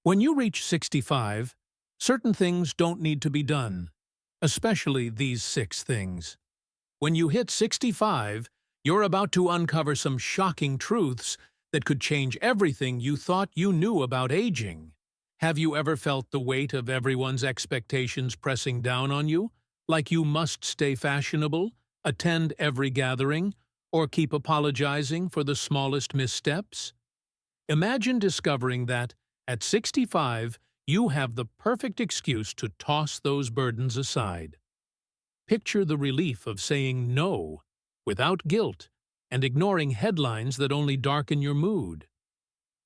When you reach 65, certain things don't need to be done, especially these 6 things. When you hit 65, you're about to uncover some shocking truths that could change everything you thought you knew about aging. Have you ever felt the weight of everyone's expectations pressing down on you? Like you must stay fashionable, attend every gathering, or keep apologizing for the smallest missteps? Imagine discovering that, at 65, you have the perfect excuse to toss those burdens aside. Picture the relief of saying no, without guilt, and ignoring headlines that only darken your mood.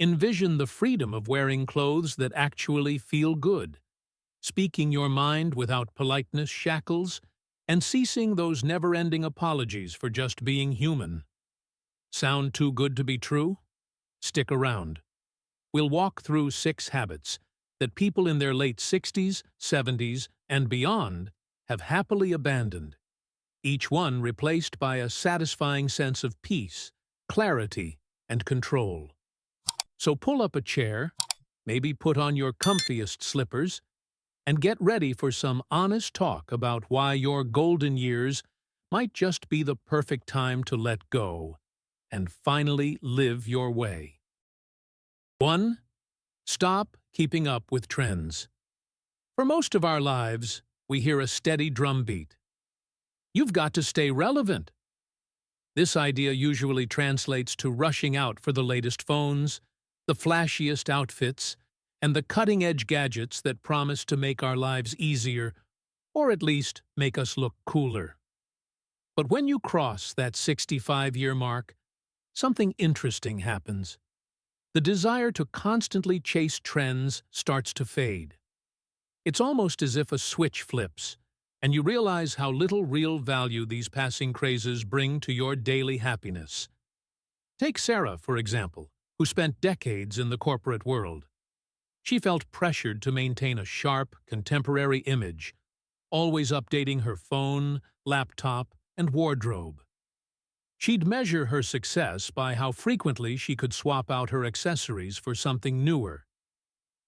Envision the freedom of wearing clothes that actually feel good, speaking your mind without politeness shackles, and ceasing those never-ending apologies for just being human. Sound too good to be true? Stick around. We'll walk through 6 habits that people in their late 60s, 70s, and beyond have happily abandoned, each one replaced by a satisfying sense of peace, clarity, and control. So pull up a chair, maybe put on your comfiest slippers, and get ready for some honest talk about why your golden years might just be the perfect time to let go and finally live your way. 1. Stop keeping up with trends. For most of our lives, we hear a steady drumbeat. You've got to stay relevant. This idea usually translates to rushing out for the latest phones, the flashiest outfits, and the cutting-edge gadgets that promise to make our lives easier, or at least make us look cooler. But when you cross that 65-year mark, something interesting happens. The desire to constantly chase trends starts to fade. It's almost as if a switch flips, and you realize how little real value these passing crazes bring to your daily happiness. Take Sarah, for example, who spent decades in the corporate world. She felt pressured to maintain a sharp, contemporary image, always updating her phone, laptop, and wardrobe. She'd measure her success by how frequently she could swap out her accessories for something newer.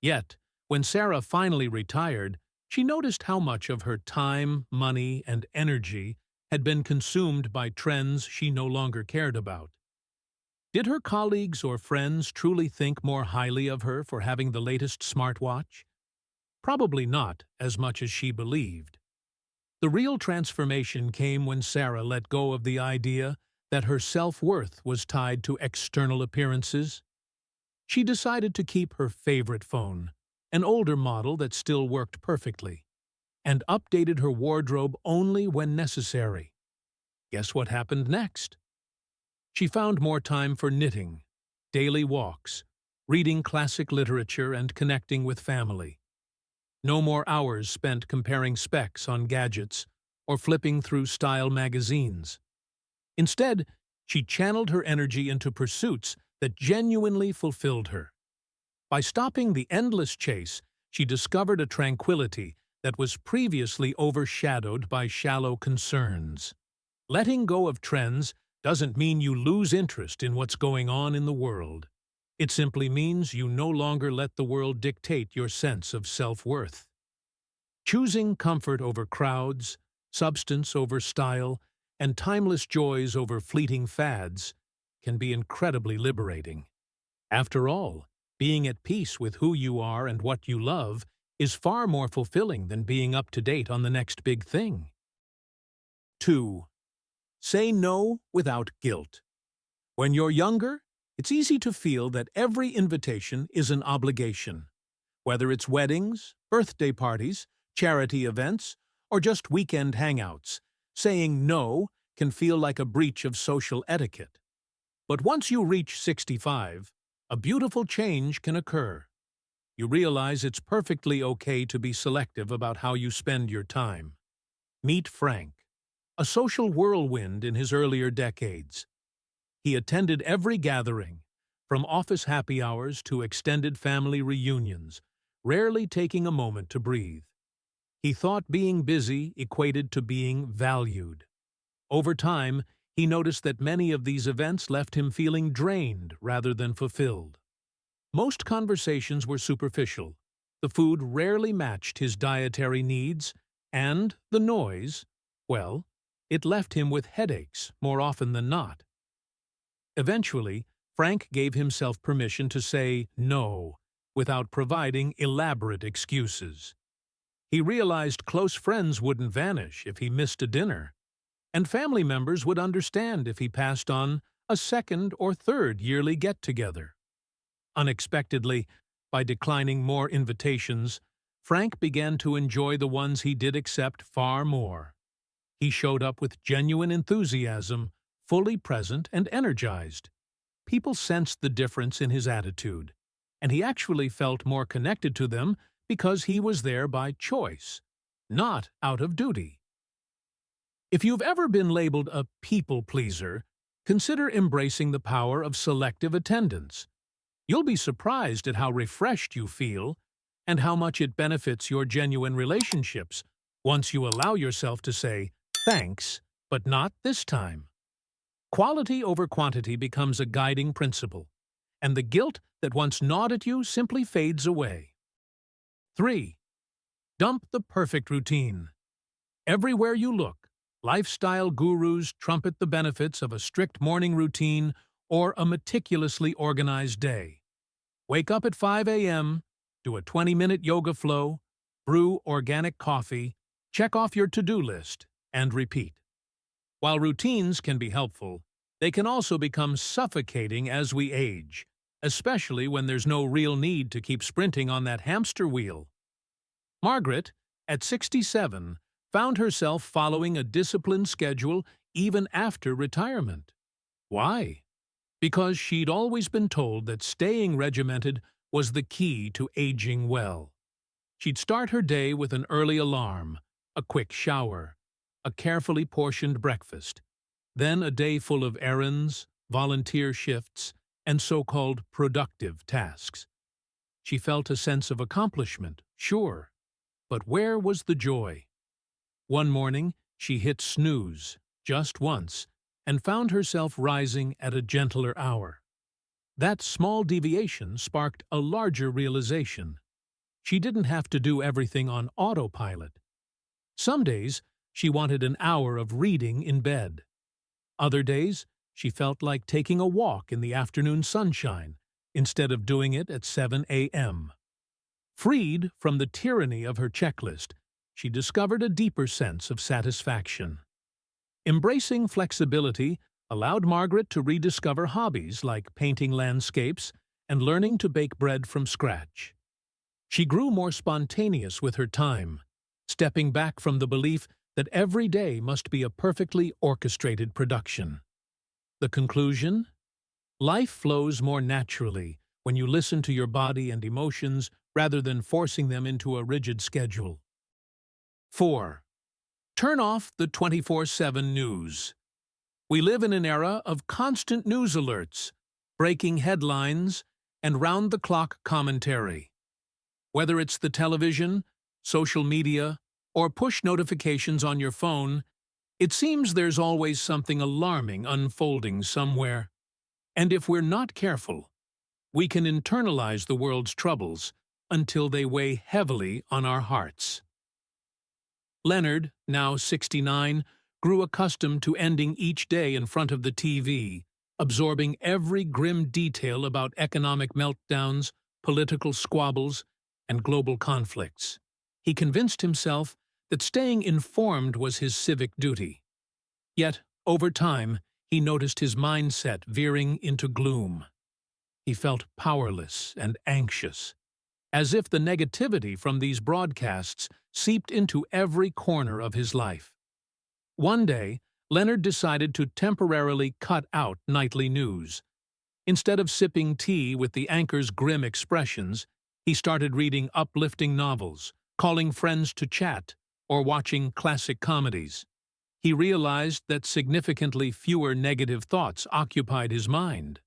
Yet, when Sarah finally retired, she noticed how much of her time, money, and energy had been consumed by trends she no longer cared about. Did her colleagues or friends truly think more highly of her for having the latest smartwatch? Probably not as much as she believed. The real transformation came when Sarah let go of the idea that her self-worth was tied to external appearances. She decided to keep her favorite phone, an older model that still worked perfectly, and updated her wardrobe only when necessary. Guess what happened next? She found more time for knitting, daily walks, reading classic literature, and connecting with family. No more hours spent comparing specs on gadgets or flipping through style magazines. Instead, she channeled her energy into pursuits that genuinely fulfilled her. By stopping the endless chase, she discovered a tranquility that was previously overshadowed by shallow concerns. Letting go of trends doesn't mean you lose interest in what's going on in the world. It simply means you no longer let the world dictate your sense of self-worth. Choosing comfort over crowds, substance over style, and timeless joys over fleeting fads can be incredibly liberating. After all, being at peace with who you are and what you love is far more fulfilling than being up to date on the next big thing. 2. Say no without guilt. When you're younger, it's easy to feel that every invitation is an obligation. Whether it's weddings, birthday parties, charity events, or just weekend hangouts, saying no can feel like a breach of social etiquette. But once you reach 65, a beautiful change can occur. You realize it's perfectly okay to be selective about how you spend your time. Meet Frank, a social whirlwind in his earlier decades. He attended every gathering, from office happy hours to extended family reunions, rarely taking a moment to breathe. He thought being busy equated to being valued. Over time, he noticed that many of these events left him feeling drained rather than fulfilled. Most conversations were superficial. The food rarely matched his dietary needs, and the noise, well, it left him with headaches more often than not. Eventually, Frank gave himself permission to say no without providing elaborate excuses. He realized close friends wouldn't vanish if he missed a dinner, and family members would understand if he passed on a second or third yearly get-together. Unexpectedly, by declining more invitations, Frank began to enjoy the ones he did accept far more. He showed up with genuine enthusiasm, fully present and energized. People sensed the difference in his attitude, and he actually felt more connected to them because he was there by choice, not out of duty. If you've ever been labeled a people pleaser, consider embracing the power of selective attendance. You'll be surprised at how refreshed you feel and how much it benefits your genuine relationships once you allow yourself to say, "Thanks, but not this time." Quality over quantity becomes a guiding principle, and the guilt that once gnawed at you simply fades away. 3. Dump the perfect routine. Everywhere you look, lifestyle gurus trumpet the benefits of a strict morning routine or a meticulously organized day. Wake up at 5 a.m., do a 20-minute yoga flow, brew organic coffee, check off your to-do list, and repeat. While routines can be helpful, they can also become suffocating as we age, especially when there's no real need to keep sprinting on that hamster wheel. Margaret, at 67, found herself following a disciplined schedule even after retirement. Why? Because she'd always been told that staying regimented was the key to aging well. She'd start her day with an early alarm, a quick shower, a carefully portioned breakfast, then a day full of errands, volunteer shifts, and so-called productive tasks. She felt a sense of accomplishment, sure, but where was the joy? One morning, she hit snooze, just once, and found herself rising at a gentler hour. That small deviation sparked a larger realization. She didn't have to do everything on autopilot. Some days, she wanted an hour of reading in bed. Other days, she felt like taking a walk in the afternoon sunshine instead of doing it at 7 a.m. Freed from the tyranny of her checklist, she discovered a deeper sense of satisfaction. Embracing flexibility allowed Margaret to rediscover hobbies like painting landscapes and learning to bake bread from scratch. She grew more spontaneous with her time, stepping back from the belief that every day must be a perfectly orchestrated production. The conclusion? Life flows more naturally when you listen to your body and emotions rather than forcing them into a rigid schedule. 4. Turn off the 24/7 news. We live in an era of constant news alerts, breaking headlines, and round-the-clock commentary. Whether it's the television, social media, or push notifications on your phone, it seems there's always something alarming unfolding somewhere. And if we're not careful, we can internalize the world's troubles until they weigh heavily on our hearts. Leonard, now 69, grew accustomed to ending each day in front of the TV, absorbing every grim detail about economic meltdowns, political squabbles, and global conflicts. He convinced himself that staying informed was his civic duty. Yet, over time, he noticed his mindset veering into gloom. He felt powerless and anxious, as if the negativity from these broadcasts seeped into every corner of his life. One day, Leonard decided to temporarily cut out nightly news. Instead of sipping tea with the anchor's grim expressions, he started reading uplifting novels, calling friends to chat, or watching classic comedies. He realized that significantly fewer negative thoughts occupied his mind.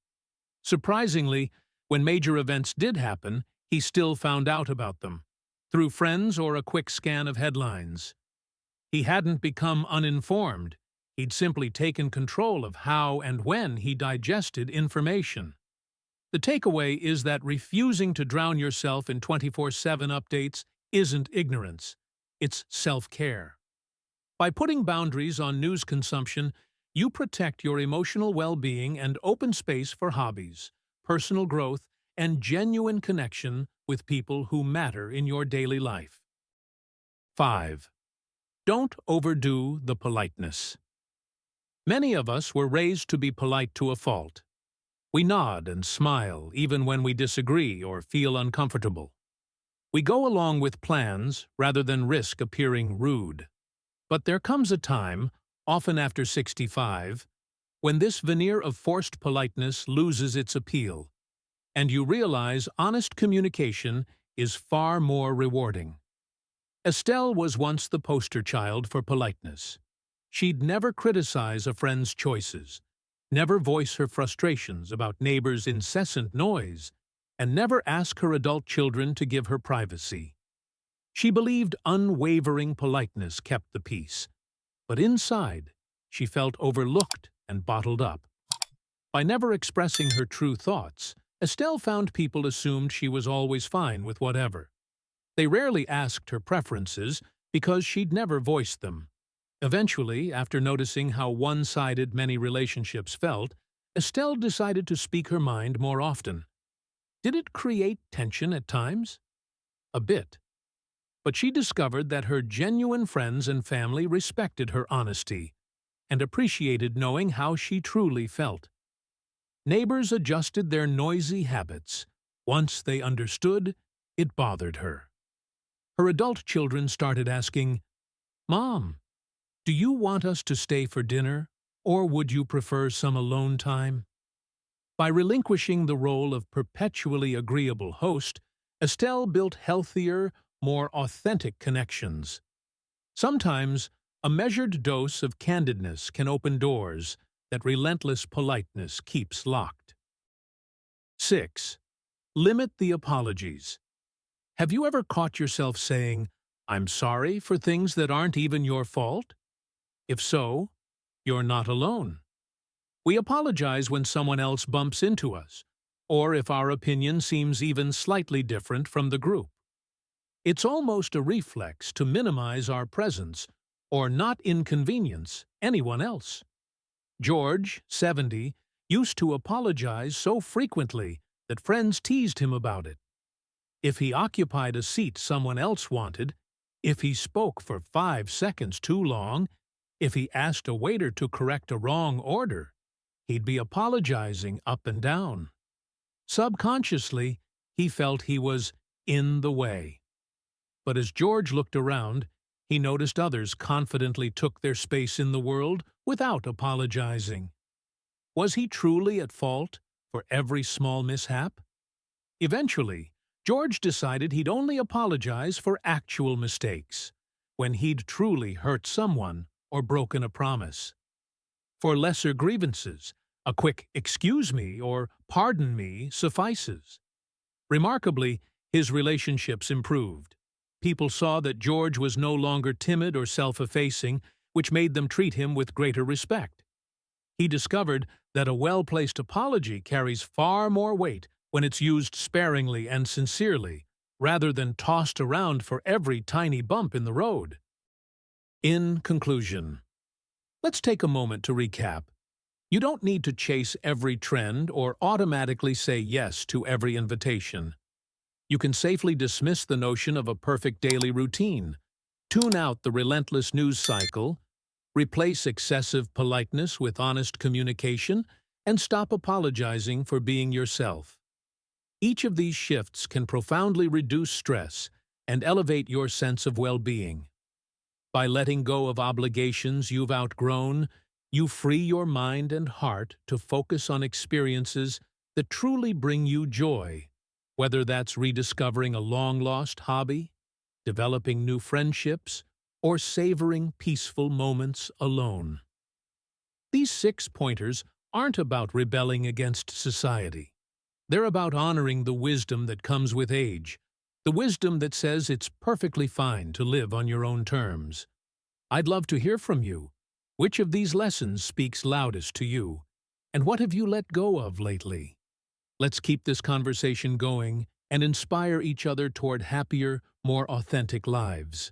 Surprisingly, when major events did happen, he still found out about them, through friends or a quick scan of headlines. He hadn't become uninformed, he'd simply taken control of how and when he digested information. The takeaway is that refusing to drown yourself in 24/7 updates isn't ignorance, it's self-care. By putting boundaries on news consumption, you protect your emotional well-being and open space for hobbies, personal growth, and genuine connection with people who matter in your daily life. 5. Don't overdo the politeness. Many of us were raised to be polite to a fault. We nod and smile even when we disagree or feel uncomfortable. We go along with plans rather than risk appearing rude. But there comes a time, often after 65, when this veneer of forced politeness loses its appeal, and you realize honest communication is far more rewarding. Estelle was once the poster child for politeness. She'd never criticize a friend's choices, never voice her frustrations about neighbors' incessant noise, and never ask her adult children to give her privacy. She believed unwavering politeness kept the peace, but inside, she felt overlooked and bottled up. By never expressing her true thoughts, Estelle found people assumed she was always fine with whatever. They rarely asked her preferences because she'd never voiced them. Eventually, after noticing how one-sided many relationships felt, Estelle decided to speak her mind more often. Did it create tension at times? A bit. But she discovered that her genuine friends and family respected her honesty and appreciated knowing how she truly felt. Neighbors adjusted their noisy habits. Once they understood, it bothered her. Her adult children started asking, "Mom, do you want us to stay for dinner, or would you prefer some alone time?" By relinquishing the role of perpetually agreeable host, Estelle built healthier, more authentic connections. Sometimes, a measured dose of candidness can open doors that relentless politeness keeps locked. 6. Limit the apologies. Have you ever caught yourself saying, "I'm sorry" for things that aren't even your fault? If so, you're not alone. We apologize when someone else bumps into us, or if our opinion seems even slightly different from the group. It's almost a reflex to minimize our presence or not inconvenience anyone else. George, 70, used to apologize so frequently that friends teased him about it. If he occupied a seat someone else wanted, if he spoke for 5 seconds too long, if he asked a waiter to correct a wrong order, he'd be apologizing up and down. Subconsciously, he felt he was in the way. But as George looked around, he noticed others confidently took their space in the world without apologizing. Was he truly at fault for every small mishap? Eventually, George decided he'd only apologize for actual mistakes, when he'd truly hurt someone or broken a promise. For lesser grievances, a quick "excuse me" or "pardon me" suffices. Remarkably, his relationships improved. People saw that George was no longer timid or self-effacing, which made them treat him with greater respect. He discovered that a well-placed apology carries far more weight when it's used sparingly and sincerely, rather than tossed around for every tiny bump in the road. In conclusion, let's take a moment to recap. You don't need to chase every trend or automatically say yes to every invitation. You can safely dismiss the notion of a perfect daily routine, tune out the relentless news cycle, replace excessive politeness with honest communication, and stop apologizing for being yourself. Each of these shifts can profoundly reduce stress and elevate your sense of well-being. By letting go of obligations you've outgrown, you free your mind and heart to focus on experiences that truly bring you joy, whether that's rediscovering a long-lost hobby, developing new friendships, or savoring peaceful moments alone. These 6 pointers aren't about rebelling against society. They're about honoring the wisdom that comes with age, the wisdom that says it's perfectly fine to live on your own terms. I'd love to hear from you. Which of these lessons speaks loudest to you? And what have you let go of lately? Let's keep this conversation going and inspire each other toward happier, more authentic lives.